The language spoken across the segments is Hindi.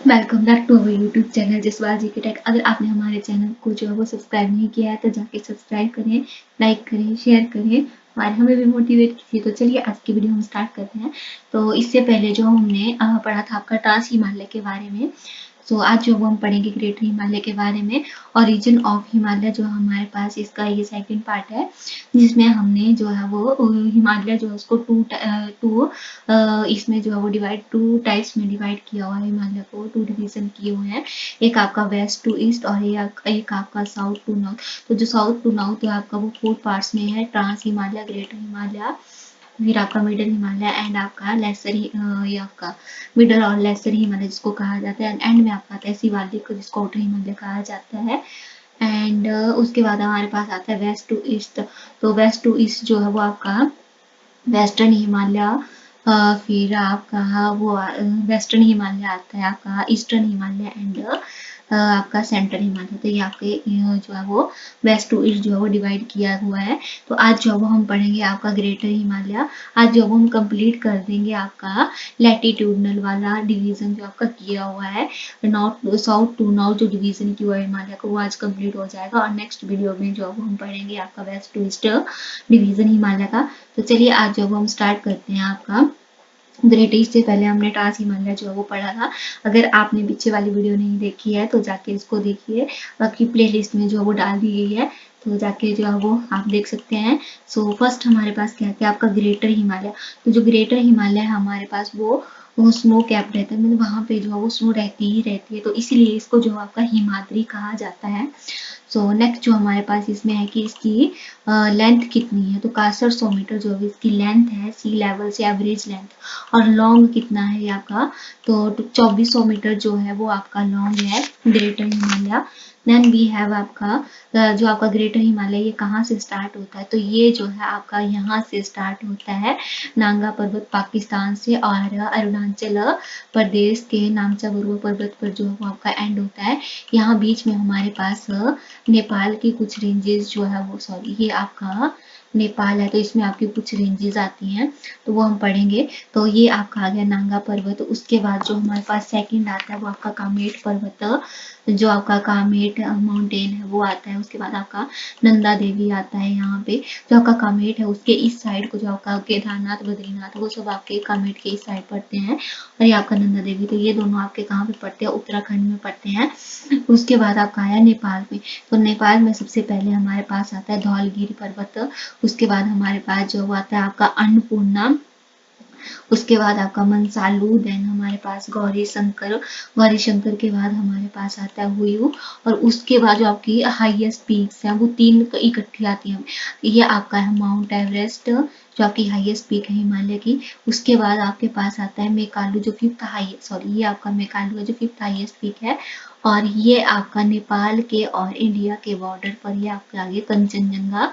Welcome back to our YouTube channel Jaswal ji की टेक। अगर आपने हमारे चैनल को जो है वो सब्सक्राइब नहीं किया है तो जाके सब्सक्राइब करें, लाइक करें, शेयर करें और हमें भी मोटिवेट कीजिए। तो चलिए आज की वीडियो हम स्टार्ट करते हैं। तो इससे पहले जो हमने पढ़ा था आपका ट्रांस हिमालय के बारे में। सो आज जो वो हम पढ़ेंगे ग्रेटर हिमालय के बारे में और रीजन ऑफ हिमालय जो हमारे पास इसका ये सेकंड पार्ट है, जिसमें हमने जो है वो हिमालय जो है उसको टू इसमें जो है वो टू टाइप्स में डिवाइड किया हुआ है। हिमालय को टू डिवीजन किए हुए हैं, एक आपका वेस्ट टू ईस्ट और एक आपका साउथ टू नॉर्थ। तो जो साउथ टू नॉर्थ है आपका वो 4 पार्ट्स में है, ट्रांस हिमालय, ग्रेटर हिमालय, फिर आपका मिडल हिमालय एंड आपका लेसर ये आपका मिडल और लेसर हिमालय जिसको कहा जाता है। एंड में आपका आता है शिवालिक जिसको आउटर हिमालय कहा जाता है। एंड उसके बाद हमारे पास आता है वेस्ट टू ईस्ट। तो वेस्ट टू ईस्ट जो है वो आपका वेस्टर्न हिमालय, फिर आपका वो वेस्टर्न हिमालय आता है, आपका ईस्टर्न हिमालय एंड आपका सेंट्रल हिमालय। तो ये आपके जो है वो वेस्ट टू ईस्ट जो है वो डिवाइड किया हुआ है। तो आज जो वो हम पढ़ेंगे आपका ग्रेटर हिमालय। आज जो वो हम कंप्लीट कर देंगे आपका लैटिट्यूडनल वाला डिवीजन जो आपका किया हुआ है, नॉर्थ साउथ टू नॉर्थ जो डिवीजन किया हुआ है हिमालय को, वो आज कंप्लीट हो जाएगा। और नेक्स्ट वीडियो में जो हम पढ़ेंगे आपका west to east division Himalaya का। तो चलिए आज जो हम स्टार्ट करते हैं आपका ग्रेट ईस्ट से पहले हमने ट्रांस हिमालय जो है वो पढ़ा था। अगर आपने पीछे वाली वीडियो नहीं देखी है तो जाके इसको देखिए, आपकी प्लेलिस्ट में जो है वो डाल दी गई है, तो जाके जो है वो आप देख सकते हैं। सो फर्स्ट हमारे पास क्या है आपका ग्रेटर हिमालय। तो जो ग्रेटर हिमालय है हमारे पास वो स्नो कैप रहता है, मतलब वहां पे जो है वो स्नो रहती ही रहती है, तो इसीलिए इसको जो आपका हिमाद्री कहा जाता है। सो नेक्स्ट जो हमारे पास इसमें है कि इसकी लेंथ कितनी है। तो 6100 मीटर जो है इसकी लेंथ है सी लेवल से, एवरेज लेंथ। और लॉन्ग कितना है आपका, तो 2400 मीटर जो है वो आपका लॉन्ग है greater Himalaya. Then we have आपका जो आपका ग्रेटर हिमालय ये कहाँ से स्टार्ट होता है, तो ये जो है आपका यहाँ से स्टार्ट होता है नांगा पर्वत पाकिस्तान से, और अरुणाचल प्रदेश के नामचा गुरुआ पर्वत पर जो है वो आपका एंड होता है। यहाँ बीच में हमारे पास नेपाल की कुछ रेंजेस जो है वो, सॉरी ये आपका नेपाल है तो इसमें आपकी कुछ रेंजेस आती हैं, तो वो हम पढ़ेंगे। तो ये आपका आ गया नांगा पर्वत। उसके बाद जो हमारे पास सेकंड आता है वो आपका कामेट पर्वत, जो आपका कामेट माउंटेन है वो आता है। उसके बाद आपका नंदा देवी आता है यहाँ पे, जो आपका कामेट है उसके इस साइड को, जो आपका केदारनाथ बद्रीनाथ वो सब आपके कामेट के इस साइड पड़ते हैं। और ये आपका नंदा देवी, तो ये दोनों आपके कहाँ पे पड़ते हैं, उत्तराखंड में पड़ते हैं। उसके बाद आपका आया नेपाल में। तो नेपाल में सबसे पहले हमारे पास आता है धौलगिरी पर्वत। उसके बाद हमारे पास जो आता है आपका अन्नपूर्णा। उसके बाद आपका मनसालू। देन हमारे पास गौरी शंकर। गौरी शंकर के बाद हमारे पास आता है हुयू। और उसके बाद जो आपकी हाईएस्ट पीक्स हैं वो तीन इकट्ठी आती हैं। ये आपका है माउंट एवरेस्ट जो आपकी हाईएस्ट पीक है हिमालय की। उसके बाद आपके पास आता है मेकालू जो फिफ्थ हाईएस्ट, सॉरी ये आपका मेकालू है जो फिफ्थ हाईएस्ट पीक है। और ये आपका नेपाल के और इंडिया के बॉर्डर पर ये आपके आगे कंचनजंगा।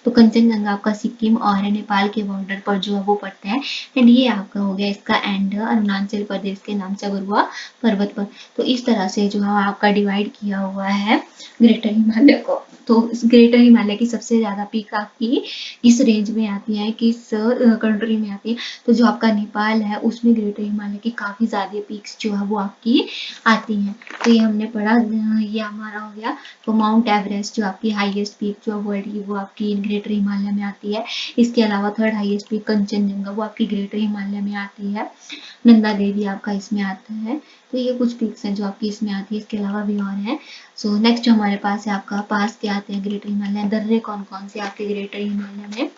तो कंचनजंगा आपका सिक्किम और नेपाल के बॉर्डर पर जो है वो पड़ता है। एंड ये आपका हो गया इसका एंड अरुणाचल प्रदेश के नामचा गुरुआ पर्वत पर। तो इस तरह से जो है आपका डिवाइड किया हुआ है ग्रेटर हिमालय को। तो ग्रेटर हिमालय की सबसे ज्यादा पीक आपकी इस रेंज में आती है, किस कंट्री में आती है, तो जो आपका नेपाल है उसमें ग्रेटर हिमालय की काफी ज्यादा पीक्स जो है वो आपकी आती हैं। तो ये हमने पढ़ा, ये हमारा हो गया। तो माउंट एवरेस्ट जो आपकी हाईएस्ट पीक जो वर्ल्ड की वो आपकी ग्रेटर हिमालय में आती है। इसके अलावा थर्ड हाईएस्ट पीक कंचनजंगा वो आपकी ग्रेटर हिमालय में आती है। नंदा देवी आपका इसमें आता है। तो ये कुछ पीक्स हैं जो आपकी इसमें आती है, इसके अलावा भी और हैं। सो नेक्स्ट जो हमारे पास है आपका पास क्या आते हैं ग्रेटर हिमालय, दर्रे कौन कौन से आपके ग्रेटर हिमालय में।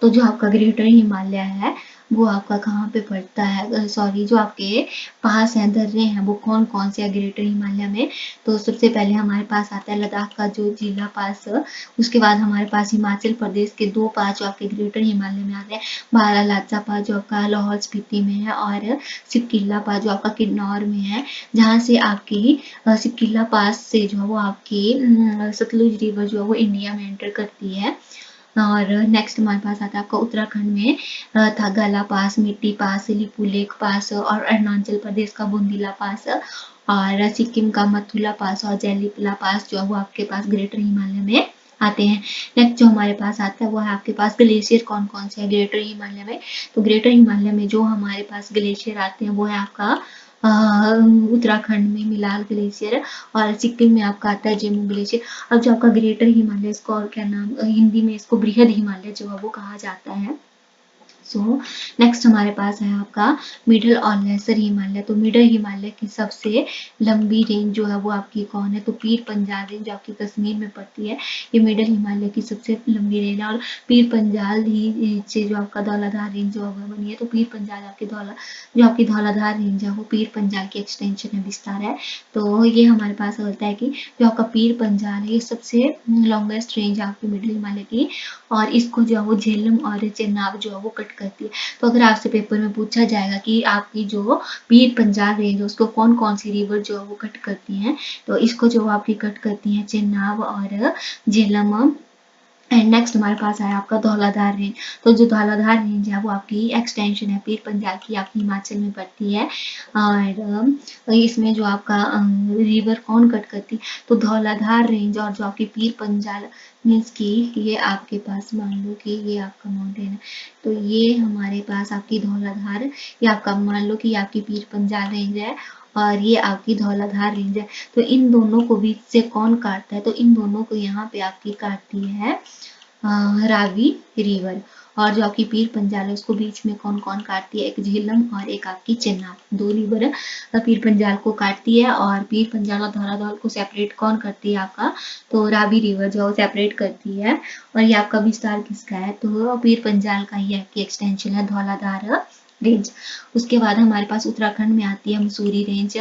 तो जो आपका ग्रेटर हिमालय है वो आपका कहाँ पे पड़ता है, सॉरी जो आपके पास है दर्रे हैं वो कौन कौन से है ग्रेटर हिमालय में। तो सबसे पहले हमारे पास आता है लद्दाख का जो जिला पास। उसके बाद हमारे पास हिमाचल प्रदेश के दो पास जो आपके ग्रेटर हिमालय में आते हैं, बारालाचा पास जो आपका लाहौल स्पीति में है, और सिपकिल्ला पास जो आपका किन्नौर में है। जहाँ से आपकी सिपकिल्ला पास से जो है वो आपकी सतलुज रिवर जो है वो इंडिया में एंटर करती है। और नेक्स्ट हमारे पास आता है आपका उत्तराखंड में थागला पास, मिट्टी पास, लिपुलेख पास, और अरुणाचल प्रदेश का बुंदीला पास, और सिक्किम का मथुरा पास और जैलीपला पास जो है वो आपके पास ग्रेटर हिमालय में आते हैं। नेक्स्ट जो हमारे पास आता है वो है आपके पास ग्लेशियर कौन कौन से है ग्रेटर हिमालय में। तो ग्रेटर हिमालय में जो हमारे पास ग्लेशियर आते हैं वो है आपका उत्तराखंड में मिलाल ग्लेशियर, और सिक्किम में आपका आता है जेमू ग्लेशियर। अब जो आपका ग्रेटर हिमालय, इसको और क्या नाम, हिंदी में इसको बृहद हिमालय जो है वो कहा जाता है। नेक्स्ट हमारे पास है आपका मिडल और लेसर हिमालय। तो मिडल हिमालय की सबसे लंबी रेंज जो है वो आपकी कौन है, तो पीर पंजाल रेंज जो आपकी कश्मीर में पड़ती है, ये मिडल हिमालय की सबसे लंबी रेंज है। और पीर पंजाल ही से जो आपका धौलाधार रेंज जो है बनी है, तो पीर पंजाल आपकी जो आपकी धौलाधार रेंज है वो पीर पंजाल की एक्सटेंशन है, विस्तार है। तो ये हमारे पास होता है कि जो आपका पीर पंजाल है ये सबसे लॉन्गेस्ट रेंज है आपकी मिडल हिमालय की, और इसको जो है वो झेलम और चेनाब जो है वो कट करती है। तो अगर आपसे पेपर में पूछा जाएगा कि आपकी जो पीर पंजाल रेंज है उसको कौन कौन सी रिवर जो है वो कट करती हैं, तो इसको जो आपकी कट करती हैं चेनाब और झेलम। एंड नेक्स्ट हमारे पास है आपका धौलाधार रेंज। तो जो धौलाधार रेंज है वो आपकी एक्सटेंशन है पीर पंजाल की, आपकी हिमाचल में पड़ती है। और इसमें जो आपका रिवर कौन कट करती, तो धौलाधार रेंज और जो आपकी पीर पंजाल मीन्स की ये आपके पास मान लो कि ये आपका माउंटेन है, तो ये हमारे पास आपकी धौलाधार, ये आपका मान लो कि आपकी पीर पंजाल रेंज है और ये आपकी धौलाधार रेंज है। तो इन दोनों को बीच से कौन काटता है, तो इन दोनों को यहाँ पे आपकी काटती है रावी रिवर। और जो आपकी पीर पंजाल है उसको बीच में कौन कौन काटती है, एक झेलम और एक आपकी चेनाब, दो रिवर पीर पंजाल को काटती है। और पीर पंजाल और धौलाधार को सेपरेट कौन करती है आपका, तो रावी रिवर जो है सेपरेट करती है। और ये आपका विस्तार किसका है, तो पीर पंजाल का ही आपकी एक्सटेंशन है धौलाधार रेंज। उसके बाद हमारे पास उत्तराखंड में आती है मसूरी रेंज,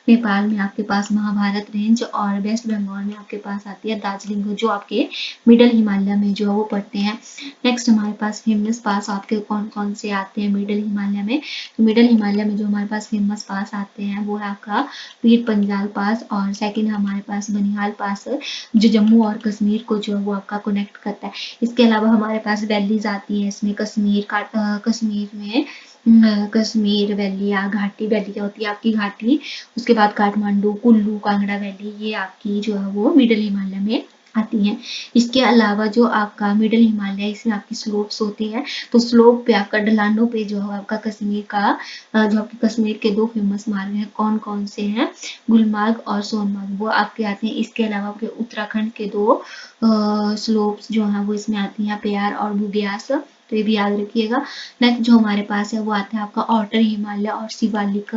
नेपाल में आपके पास महाभारत रेंज, और वेस्ट बंगाल में आपके पास आती है दार्जिलिंग, जो आपके मिडल हिमालय में जो है वो पड़ते हैं। नेक्स्ट हमारे पास फेमस पास आपके कौन कौन से आते हैं मिडल हिमालय में, तो मिडल हिमालय में जो हमारे पास फेमस पास आते हैं वो है आपका पीर पंजाल पास, और सेकंड हमारे पास बनिहाल पास जो जम्मू और कश्मीर को जो है वो आपका कनेक्ट करता है। इसके अलावा हमारे पास वैलीज आती हैं इसमें, कश्मीर में कश्मीर वैली या घाटी वैली क्या होती है आपकी घाटी, उसके बाद काठमांडू, कुल्लू, कांगड़ा वैली, ये आपकी जो है वो मिडल हिमालय में आती हैं। इसके अलावा जो आपका मिडल हिमालय इसमें आपकी स्लोप्स होती हैं, तो स्लोप पे आपका ढलानों पे जो है आपका कश्मीर का जो आपके कश्मीर के दो फेमस मार्ग हैं कौन कौन से हैं, गुलमार्ग और सोनमार्ग, वो आपके आते हैं। इसके अलावा आपके उत्तराखंड के दो स्लोप्स जो हैं वो इसमें आती हैं, प्यार और बुग्याल, तो ये भी याद रखिएगा। नेक्स्ट जो हमारे पास है वो आता है आपका आउटर हिमालय और शिवालिक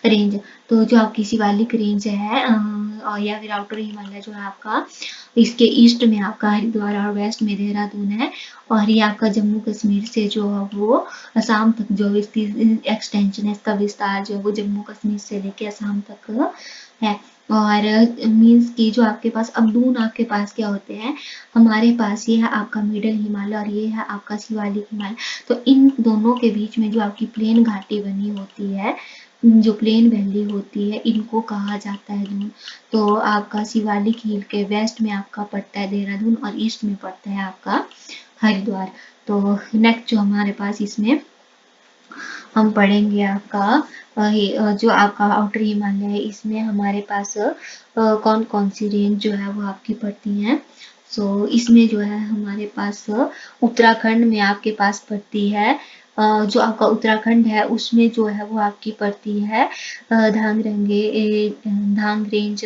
रेंज। तो जो आपकी शिवालिक रेंज है और या फिर आउटर हिमालय जो है आपका, इसके ईस्ट में आपका हरिद्वार और वेस्ट में देहरादून है, और ये आपका जम्मू कश्मीर से जो है वो असम तक जो इसकी एक्सटेंशन है, इसका विस्तार जो है वो जम्मू कश्मीर से लेके असम तक है। और मीन्स की जो आपके पास अब दून आपके पास क्या होते हैं, हमारे पास ये है आपका मिडल हिमालय और ये है आपका शिवालिक हिमालय। तो इन दोनों के बीच में जो आपकी प्लेन घाटी बनी होती है, जो प्लेन वैली होती है, इनको कहा जाता है दून। तो आपका शिवालिक हिल के वेस्ट में आपका पड़ता है देहरादून और ईस्ट में पड़ता है आपका हरिद्वार। तो नेक्स्ट जो हमारे पास इसमें हम पढ़ेंगे आपका जो आपका आउटर हिमालय है, इसमें हमारे पास कौन कौन सी रेंज जो है वो आपकी पड़ती हैं। इसमें जो है हमारे पास उत्तराखंड में आपके पास पड़ती है, जो आपका उत्तराखंड है उसमें जो है वो आपकी पड़ती है धांग रेंज,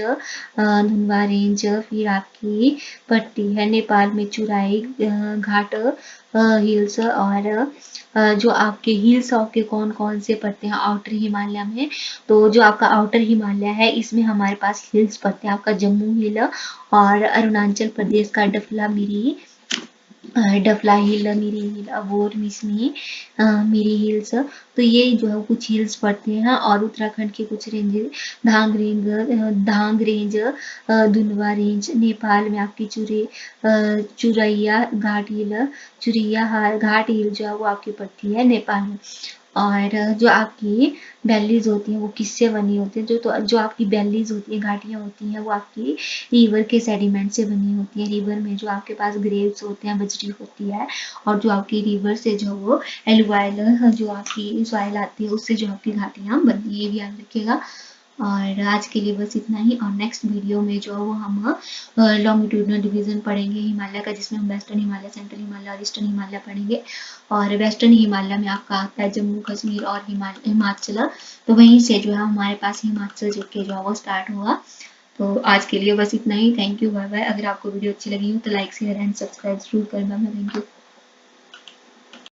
धुनवा रेंज, फिर आपकी पड़ती है नेपाल में चुराई घाट हिल्स, और जो आपके हिल्स आपके कौन कौन से पड़ते हैं आउटर हिमालय में, तो जो आपका आउटर हिमालय है इसमें हमारे पास हिल्स पड़ते हैं, आपका जम्मू हिल और अरुणाचल प्रदेश का डफला हिल, मिरी हिल, अबोर, मिसमी, मिरी हिल्स, तो ये जो है कुछ हिल्स पड़ते हैं। और उत्तराखंड के कुछ ranges Dhang range, दुनवा range, Nepal में आपकी चुरैया घाट हिल जो है वो आपकी पड़ती है नेपाल में। और जो आपकी वैलीज होती हैं वो किससे बनी होती है, जो आपकी वैलीज होती है घाटियाँ होती हैं वो आपकी रिवर के सेडिमेंट से बनी होती है। रिवर में जो आपके पास ग्रेव्स होते हैं, बजरी होती है, और जो आपकी रिवर से जो वो एलुवाइल जो आपकी सॉइल आती है उससे जो आपकी घाटियाँ बनती है, ये भी याद रखिएगा। और आज के लिए बस इतना ही। और नेक्स्ट वीडियो में जो है वो हम लॉन्गिट्यूडनल डिवीजन पढ़ेंगे हिमालय का, जिसमें हम वेस्टर्न हिमालय, सेंट्रल हिमालय और ईस्टर्न हिमालय पढ़ेंगे। और वेस्टर्न हिमालय में आपका आता है जम्मू कश्मीर और हिमाचल, तो वहीं से जो है हमारे पास हिमाचल जो के जो है वो स्टार्ट हुआ। तो आज के लिए बस इतना ही। Thank you, bye bye. अगर आपको वीडियो अच्छी लगी हो तो लाइक शेयर एंड सब्सक्राइब जरूर करना। Thank you.